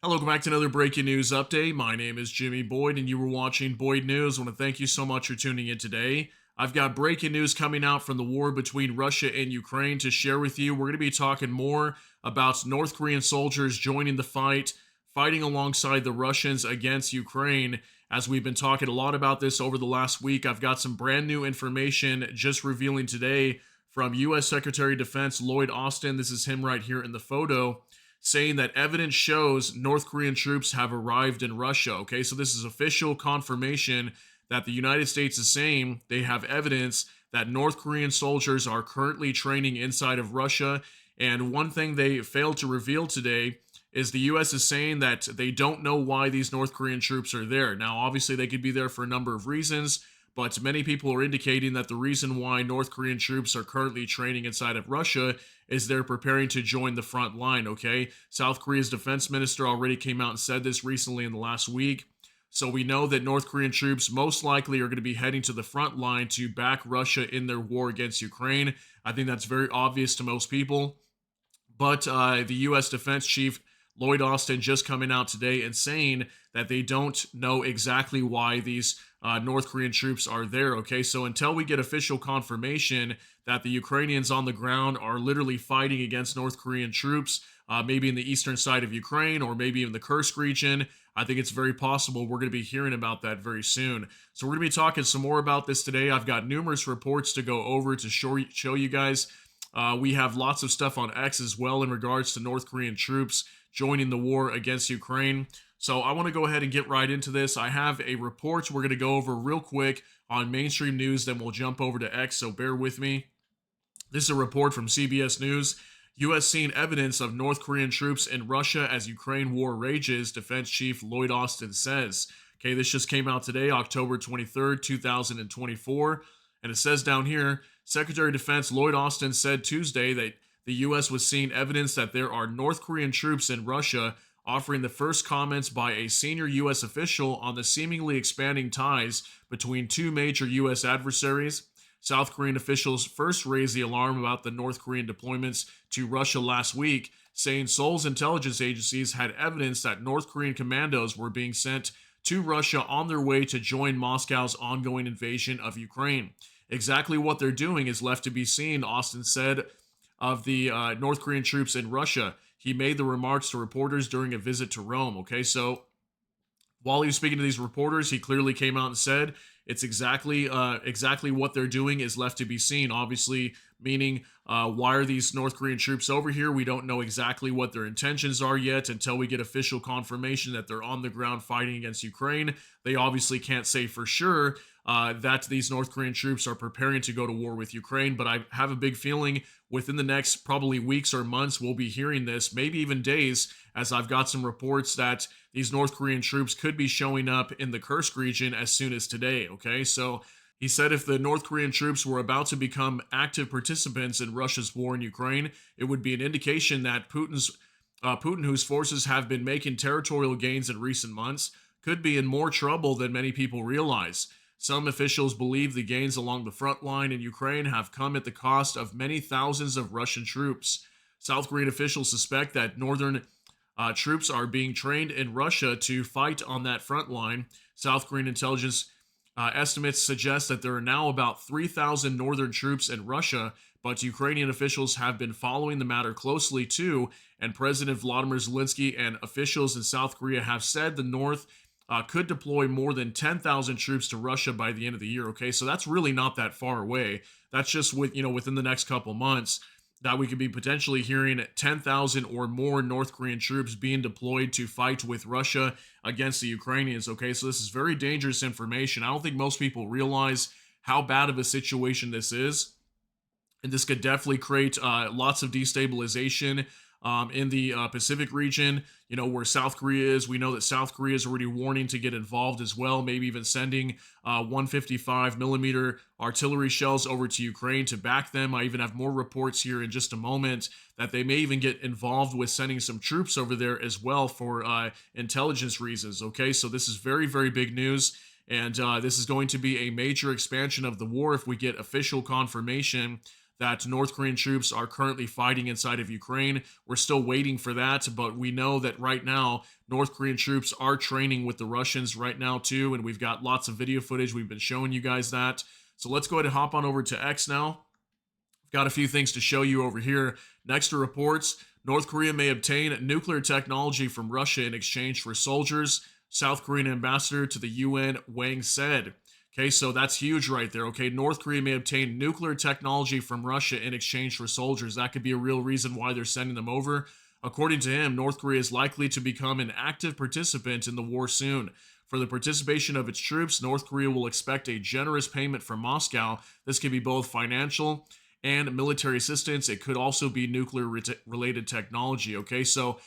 Hello, welcome back to another breaking news update. My name is Jimmy Boyd, and you were watching Boyd News. I want to thank you so much for tuning in today. I've got breaking news coming out from the war between Russia and Ukraine to share with you. We're going to be talking more about North Korean soldiers joining the fight, fighting alongside the Russians against Ukraine. As we've been talking a lot about this over the last week, I've got some brand new information just revealing today from U.S. Secretary of Defense Lloyd Austin. This is him right here in the photo saying that evidence shows North Korean troops have arrived in Russia. Okay, so this is official confirmation that the United States is saying they have evidence that North Korean soldiers are currently training inside of Russia. And one thing they failed to reveal today is the US is saying that they don't know why these North Korean troops are there. Now, obviously, they could be there for a number of reasons, but many people are indicating that the reason why North Korean troops are currently training inside of Russia is they're preparing to join the front line, okay? South Korea's defense minister already came out and said this recently in the last week. So we know that North Korean troops most likely are going to be heading to the front line to back Russia in their war against Ukraine. I think that's very obvious to most people. But the U.S. Defense Chief Lloyd Austin just coming out today and saying that they don't know exactly why these North Korean troops are there. Okay, so until we get official confirmation that the Ukrainians on the ground are literally fighting against North Korean troops, maybe in the eastern side of Ukraine or maybe in the Kursk region, I think it's very possible we're going to be hearing about that very soon. So we're going to be talking some more about this today. I've got numerous reports to go over to show you guys. We have lots of stuff on X as well in regards to North Korean troops joining the war against Ukraine. So I want to go ahead and get right into this. I have a report we're going to go over real quick on mainstream news, then we'll jump over to X, so bear with me. This is a report from CBS News. U.S. seen evidence of North Korean troops in Russia as Ukraine war rages, Defense Chief Lloyd Austin says. Okay, this just came out today, October 23rd, 2024. And it says down here, Secretary of Defense Lloyd Austin said Tuesday that the U.S. was seeing evidence that there are North Korean troops in Russia, offering the first comments by a senior U.S. official on the seemingly expanding ties between two major U.S. adversaries. South Korean officials first raised the alarm about the North Korean deployments to Russia last week, saying Seoul's intelligence agencies had evidence that North Korean commandos were being sent to Russia on their way to join Moscow's ongoing invasion of Ukraine. Exactly what they're doing is left to be seen, Austin said of the North Korean troops in Russia. He made the remarks to reporters during a visit to Rome. Okay, so while he was speaking to these reporters, he clearly came out and said it's exactly what they're doing is left to be seen. Obviously, meaning why are these North Korean troops over here? We don't know exactly what their intentions are yet until we get official confirmation that they're on the ground fighting against Ukraine. They obviously can't say for sure that these North Korean troops are preparing to go to war with Ukraine, but I have a big feeling within the next probably weeks or months we'll be hearing this, maybe even days, as I've got some reports that these North Korean troops could be showing up in the Kursk region as soon as today. Okay, so he said if the North Korean troops were about to become active participants in Russia's war in Ukraine, it would be an indication that Putin, whose forces have been making territorial gains in recent months, could be in more trouble than many people realize. Some officials believe the gains along the front line in Ukraine have come at the cost of many thousands of Russian troops. South Korean officials suspect that northern troops are being trained in Russia to fight on that front line. South Korean intelligence estimates suggest that there are now about 3,000 northern troops in Russia, but Ukrainian officials have been following the matter closely too, and President Vladimir Zelensky and officials in South Korea have said the North could deploy more than 10,000 troops to Russia by the end of the year. Okay, so that's really not that far away. That's just within the next couple months that we could be potentially hearing 10,000 or more North Korean troops being deployed to fight with Russia against the Ukrainians. Okay, so this is very dangerous information. I don't think most people realize how bad of a situation this is. And this could definitely create lots of destabilization in the Pacific region, where South Korea is. We know that South Korea is already warning to get involved as well, maybe even sending 155 millimeter artillery shells over to Ukraine to back them. I even have more reports here in just a moment that they may even get involved with sending some troops over there as well for intelligence reasons. Okay, so this is very, very big news. And this is going to be a major expansion of the war if we get official confirmation that North Korean troops are currently fighting inside of Ukraine. We're still waiting for that, but we know that right now North Korean troops are training with the Russians right now too, and we've got lots of video footage. We've been showing you guys that. So let's go ahead and hop on over to X now. Got a few things to show you over here. Next to reports, North Korea may obtain nuclear technology from Russia in exchange for soldiers. South Korean ambassador to the UN, Wang, said. Okay, so that's huge right there. Okay, North Korea may obtain nuclear technology from Russia in exchange for soldiers. That could be a real reason why they're sending them over. According to him, North Korea is likely to become an active participant in the war soon. For the participation of its troops, North Korea will expect a generous payment from Moscow. This could be both financial and military assistance. It could also be nuclear related technology. Okay, so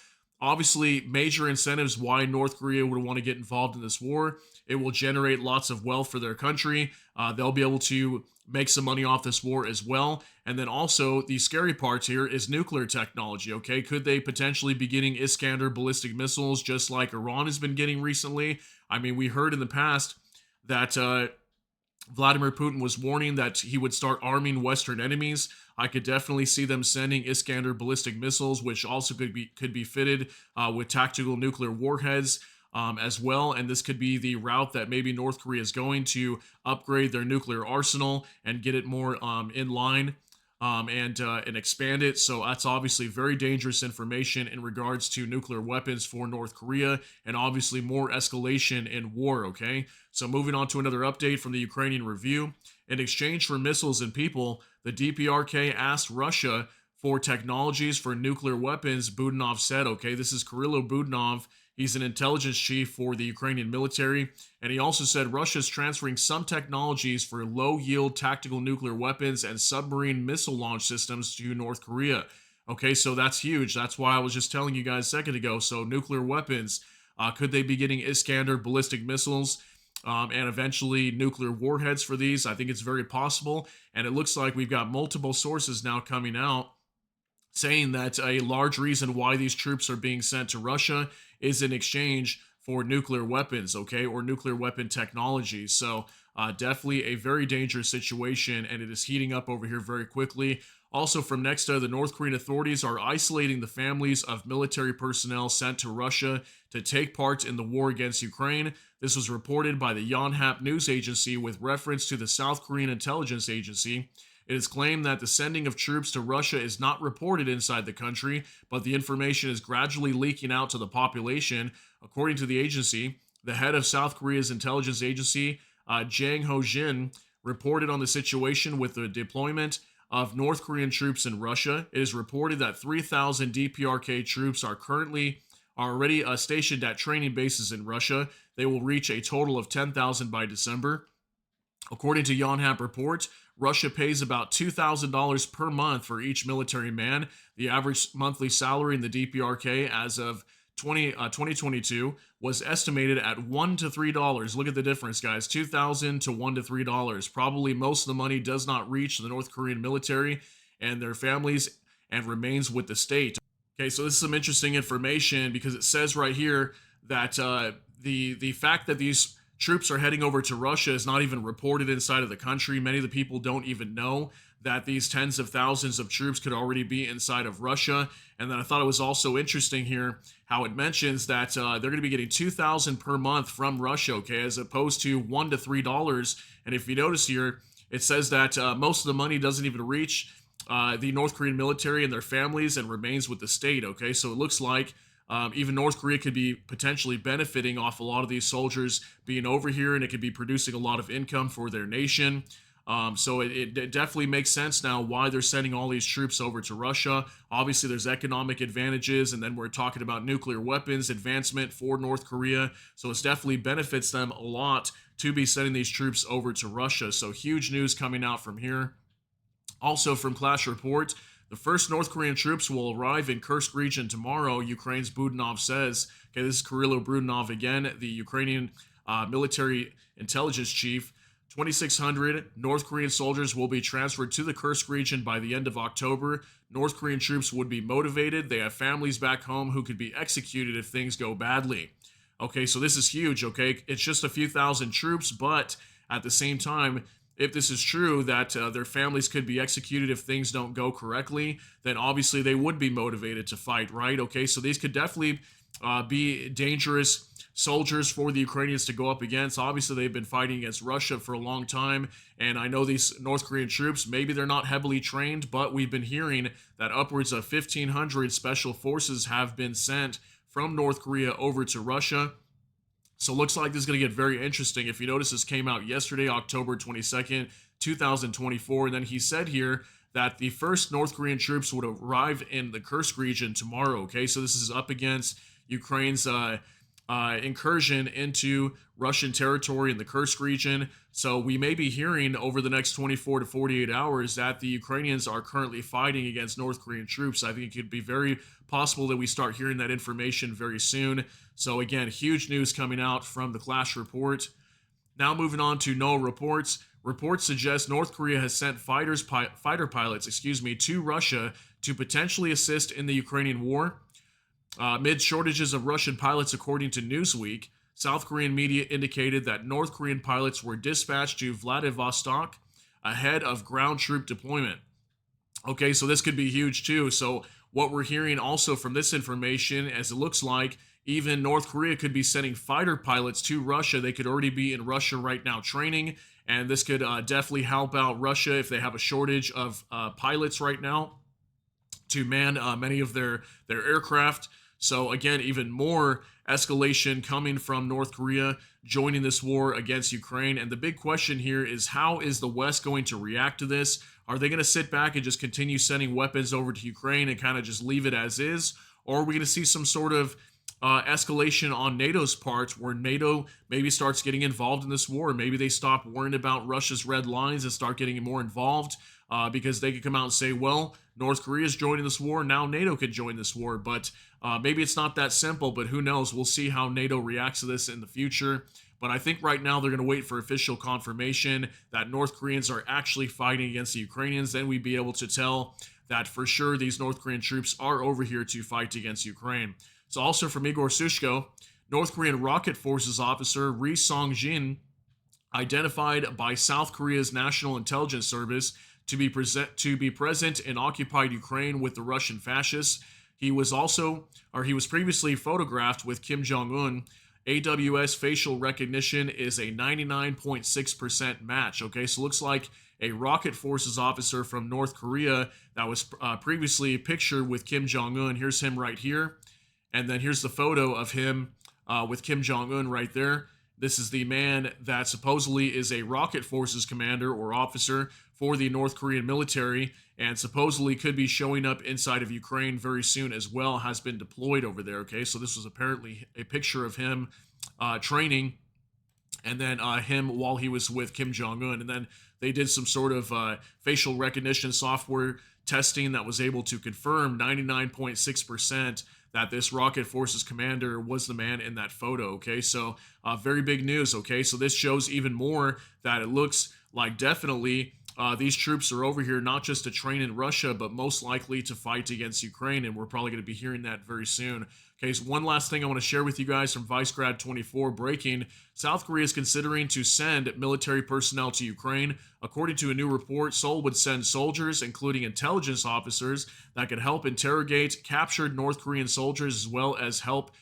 obviously, major incentives why North Korea would want to get involved in this war. It will generate lots of wealth for their country. They'll be able to make some money off this war as well. And then also, the scary part here is nuclear technology, okay? Could they potentially be getting Iskander ballistic missiles just like Iran has been getting recently? I mean, we heard in the past that Vladimir Putin was warning that he would start arming Western enemies. I could definitely see them sending Iskander ballistic missiles, which also could be fitted with tactical nuclear warheads as well. And this could be the route that maybe North Korea is going to upgrade their nuclear arsenal and get it more in line and expand it. So that's obviously very dangerous information in regards to nuclear weapons for North Korea, and obviously more escalation in war. Okay, so moving on to another update from the Ukrainian Review. In exchange for missiles and people, the DPRK asked Russia for technologies for nuclear weapons, Budanov said. Okay, this is Kirilo Budanov. He's an intelligence chief for the Ukrainian military. And he also said Russia's transferring some technologies for low-yield tactical nuclear weapons and submarine missile launch systems to North Korea. Okay, so that's huge. That's why I was just telling you guys a second ago. So nuclear weapons, could they be getting Iskander ballistic missiles and eventually nuclear warheads for these? I think it's very possible. And it looks like we've got multiple sources now coming out saying that a large reason why these troops are being sent to Russia is in exchange for nuclear weapons, okay, or nuclear weapon technology. So definitely a very dangerous situation, and it is heating up over here very quickly. Also from Nexta, the North Korean authorities are isolating the families of military personnel sent to Russia to take part in the war against Ukraine. This was reported by the Yonhap news agency with reference to the South Korean intelligence agency. It is claimed that the sending of troops to Russia is not reported inside the country, but the information is gradually leaking out to the population. According to the agency, the head of South Korea's intelligence agency, Jang Ho-jin, reported on the situation with the deployment of North Korean troops in Russia. It is reported that 3,000 DPRK troops are already stationed at training bases in Russia. They will reach a total of 10,000 by December. According to Yonhap report, Russia pays about $2,000 per month for each military man. The average monthly salary in the DPRK as of 2022 was estimated at $1 to $3. Look at the difference, guys. $2,000 to $1 to $3. Probably most of the money does not reach the North Korean military and their families and remains with the state. Okay, so this is some interesting information because it says right here that the fact that these troops are heading over to Russia is not even reported inside of the country. Many of the people don't even know that these tens of thousands of troops could already be inside of Russia. And then I thought it was also interesting here how it mentions that they're going to be getting $2,000 per month from Russia, okay, as opposed to $1 to $3. And if you notice here, it says that most of the money doesn't even reach the North Korean military and their families and remains with the state, okay? So it looks like even North Korea could be potentially benefiting off a lot of these soldiers being over here, and it could be producing a lot of income for their nation. So it definitely makes sense now why they're sending all these troops over to Russia. Obviously, there's economic advantages, and then we're talking about nuclear weapons advancement for North Korea. So it definitely benefits them a lot to be sending these troops over to Russia. So huge news coming out from here. Also from Clash Report, the first North Korean troops will arrive in Kursk region tomorrow, Ukraine's Budanov says. Okay, this is Kirilo Budanov again, the Ukrainian military intelligence chief. 2,600 North Korean soldiers will be transferred to the Kursk region by the end of October. North Korean troops would be motivated. They have families back home who could be executed if things go badly. Okay, so this is huge, okay? It's just a few thousand troops, but at the same time, if this is true, that their families could be executed if things don't go correctly, then obviously they would be motivated to fight, right? Okay, so these could definitely be dangerous soldiers for the Ukrainians to go up against. Obviously, they've been fighting against Russia for a long time, and I know these North Korean troops, maybe they're not heavily trained, but we've been hearing that upwards of 1,500 special forces have been sent from North Korea over to Russia. So it looks like this is going to get very interesting. If you notice, this came out yesterday, October 22nd, 2024. And then he said here that the first North Korean troops would arrive in the Kursk region tomorrow. Okay, so this is up against Ukraine's incursion into Russian territory in the Kursk region. So we may be hearing over the next 24 to 48 hours that the Ukrainians are currently fighting against North Korean troops. I think it could be very possible that we start hearing that information very soon. So again, huge news coming out from the Clash report. Now moving on to NOAA reports. Reports suggest North Korea has sent fighter pilots, to Russia to potentially assist in the Ukrainian war. Amid shortages of Russian pilots, according to Newsweek, South Korean media indicated that North Korean pilots were dispatched to Vladivostok ahead of ground troop deployment. Okay, so this could be huge too. So what we're hearing also from this information, as it looks like even North Korea could be sending fighter pilots to Russia. They could already be in Russia right now training, and this could definitely help out Russia if they have a shortage of pilots right now to man many of their aircraft. So again, even more escalation coming from North Korea joining this war against Ukraine. And the big question here is, how is the West going to react to this? Are they going to sit back and just continue sending weapons over to Ukraine and kind of just leave it as is? Or are we going to see some sort of escalation on NATO's part, where NATO maybe starts getting involved in this war? Maybe they stop worrying about Russia's red lines and start getting more involved, because they could come out and say, well, North Korea is joining this war, now NATO could join this war. But maybe it's not that simple, but who knows? We'll see how NATO reacts to this in the future. But I think right now they're going to wait for official confirmation that North Koreans are actually fighting against the Ukrainians. Then we'd be able to tell that for sure these North Korean troops are over here to fight against Ukraine. So also from Igor Sushko, North Korean Rocket Forces officer Ri Song-jin, identified by South Korea's National Intelligence Service to be present in occupied Ukraine with the Russian fascists. He was previously photographed with Kim Jong-un. AWS facial recognition is a 99.6% match. Okay, so looks like a Rocket Forces officer from North Korea that was previously pictured with Kim Jong-un. Here's him right here. And then here's the photo of him with Kim Jong-un right there. This is the man that supposedly is a Rocket Forces commander or officer for the North Korean military, and supposedly could be showing up inside of Ukraine very soon as well, has been deployed over there. Okay, so this was apparently a picture of him training, and then him while he was with Kim Jong-un. And then they did some sort of facial recognition software testing that was able to confirm 99.6% that this Rocket Forces commander was the man in that photo. Okay, so very big news. Okay, so this shows even more that it looks like definitely these troops are over here not just to train in Russia, but most likely to fight against Ukraine, and we're probably going to be hearing that very soon. Okay, so one last thing I want to share with you guys from ViceGrad24 breaking. South Korea is considering to send military personnel to Ukraine. According to a new report, Seoul would send soldiers, including intelligence officers, that could help interrogate captured North Korean soldiers, as well as help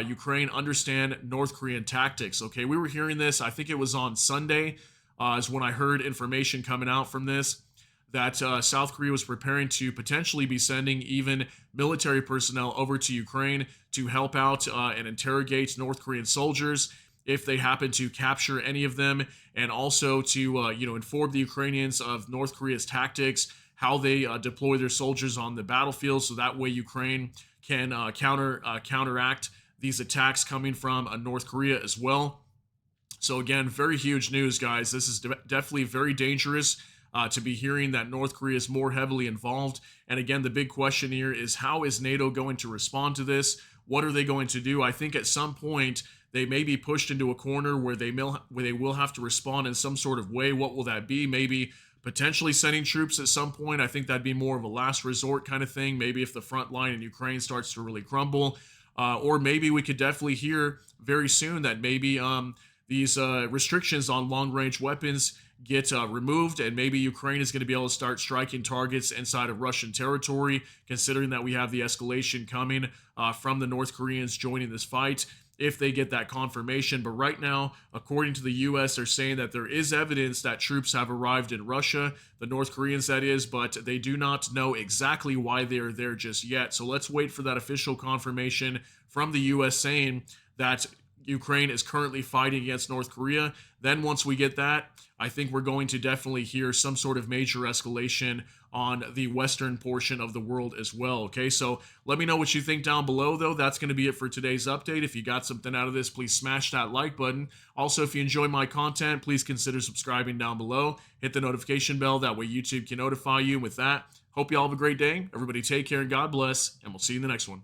Ukraine understand North Korean tactics. Okay, we were hearing this, I think it was on Sunday, is when I heard information coming out from this, that South Korea was preparing to potentially be sending even military personnel over to Ukraine to help out and interrogate North Korean soldiers if they happen to capture any of them, and also to inform the Ukrainians of North Korea's tactics, how they deploy their soldiers on the battlefield, so that way Ukraine can counteract these attacks coming from North Korea as well. So again, very huge news, guys. This is definitely very dangerous to be hearing that North Korea is more heavily involved. And again, the big question here is, how is NATO going to respond to this? What are they going to do? I think at some point they may be pushed into a corner where they will have to respond in some sort of way. What will that be? Maybe potentially sending troops at some point. I think that'd be more of a last resort kind of thing. Maybe if the front line in Ukraine starts to really crumble. Or maybe we could definitely hear very soon that maybe these restrictions on long-range weapons get removed, and maybe Ukraine is going to be able to start striking targets inside of Russian territory, considering that we have the escalation coming from the North Koreans joining this fight if they get that confirmation. But right now, according to the US, they're saying that there is evidence that troops have arrived in Russia, the North Koreans, that is, but they do not know exactly why they are there just yet. So let's wait for that official confirmation from the US saying that Ukraine is currently fighting against North Korea. Then, once we get that, I think we're going to definitely hear some sort of major escalation on the western portion of the world as well. Okay, so let me know what you think down below, though. That's going to be it for today's update. If you got something out of this, please smash that like button. Also, if you enjoy my content, please consider subscribing down below. Hit the notification bell. That way, YouTube can notify you. And with that, hope you all have a great day. Everybody, take care and God bless, and we'll see you in the next one.